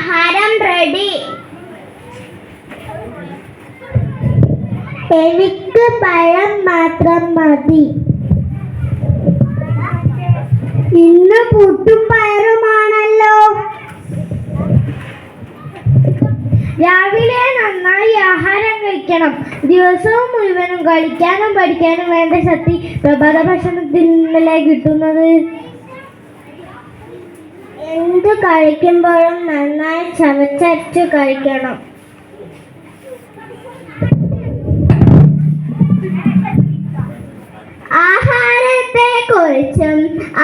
ആഹാരം റെഡി. എനിക്ക് പഴം മാത്രം മതി. ഇന്ന് പുട്ടും പയറുമാണല്ലോ. രാവിലെ നന്നായി ആഹാരം കഴിക്കണം. ദിവസവും മുഴുവനും കളിക്കാനും പഠിക്കാനും വേണ്ട ശക്തി പ്രഭാത ഭക്ഷണത്തിൽ നിന്നല്ലേ കിട്ടുന്നത്. എന്ത് കഴിക്കുമ്പോഴും നന്നായി ചവച്ചരച്ച് കഴിക്കണം. ആഹാരത്തെക്കുറിച്ചും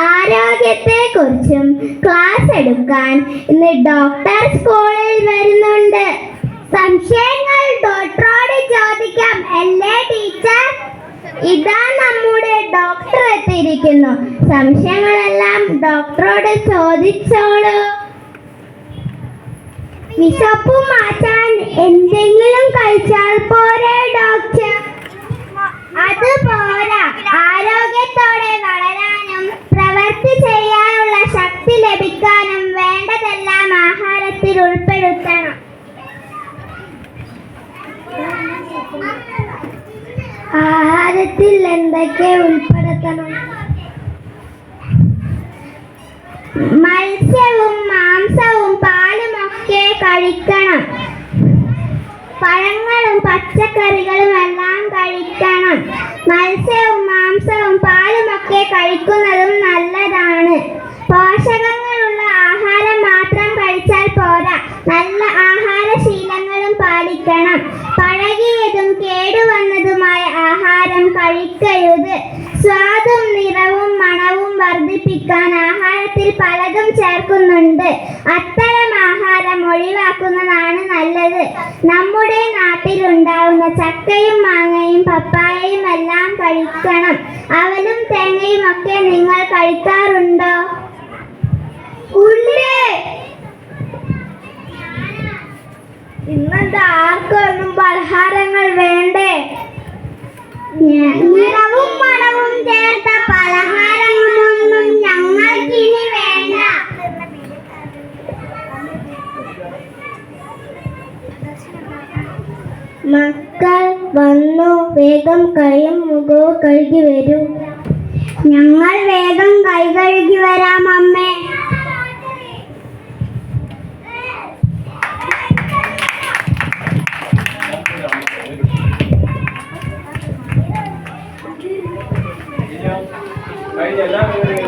ആരോഗ്യത്തെക്കുറിച്ചും ക്ലാസ് എടുക്കാൻ ഇന്ന് ഡോക്ടർ സ്കൂളിൽ വരുന്നുണ്ട്. സംശയങ്ങൾ ഡോക്ടറോട് ചോദിക്കാം. അല്ലേ ടീച്ചർ? ഇതാ നമ്മുടെ ഡോക്ടർ എത്തിയിരിക്കുന്നു. സംശയങ്ങളെല്ലാം ഡോക്ടറോട് ചോദിച്ചോളൂ. വിശപ്പ് മാറ്റാൻ എന്തെങ്കിലും കഴിച്ചാൽ പോരെ ഡോക്ടർ? അത് പോരാ. ആരോഗ്യത്തോടെ വളരാനും പ്രവൃത്തി ചെയ്യാനുള്ള ശക്തി ലഭിക്കാനും വേണ്ടതെല്ലാം ആഹാരത്തിൽ ഉൾപ്പെടുത്തണം. ആഹാരത്തിൽ എന്തൊക്കെ ഉൾപ്പെടുത്തണം? മത്സ്യവും മാംസവും പാലുമൊക്കെ കഴിക്കണം. പഴങ്ങളും പച്ചക്കറികളും എല്ലാം കഴിക്കണം. മത്സ്യവും മാംസവും പാലുമൊക്കെ കഴിക്കുന്നതും നല്ലതാണ്. പോഷകങ്ങളുള്ള ആഹാരം മാത്രം കഴിച്ചാൽ പോരാ. നല്ല ആഹാരശീലങ്ങളും പാലിക്കണം. പഴകിയതും കേടുവന്നതുമായ ആഹാരം കഴിക്കരുത്. സ്വാദും നിറവും മണവും വർദ്ധിപ്പിക്കാൻ ആഹാരത്തിൽ പലതും ചേർക്കുന്നുണ്ട്. അത്തരം ആഹാരം ഒഴിവാക്കുന്നതാണ് നല്ലത്. നമ്മുടെ നാട്ടിലുണ്ടാവുന്ന ചക്കയും മാങ്ങയും പപ്പായയും എല്ലാം കഴിക്കണം. അവലും തേങ്ങയും ഒക്കെ നിങ്ങൾ കഴിക്കാറുണ്ടോ? ഇന്നത്തെ ആർക്കൊന്നും പലഹാരങ്ങൾ വേണ്ടേ? നിറവും മണവും ചേർത്ത പലഹാരങ്ങളൊന്നും ഞങ്ങൾക്കിനി വേണ്ട. മക്കൾ വന്നു. വേഗം കൈയും മുഖവും കഴുകി വരൂ. ഞങ്ങൾ വേഗം കൈ കഴുകി വരാം അമ്മേ. Ahí ya la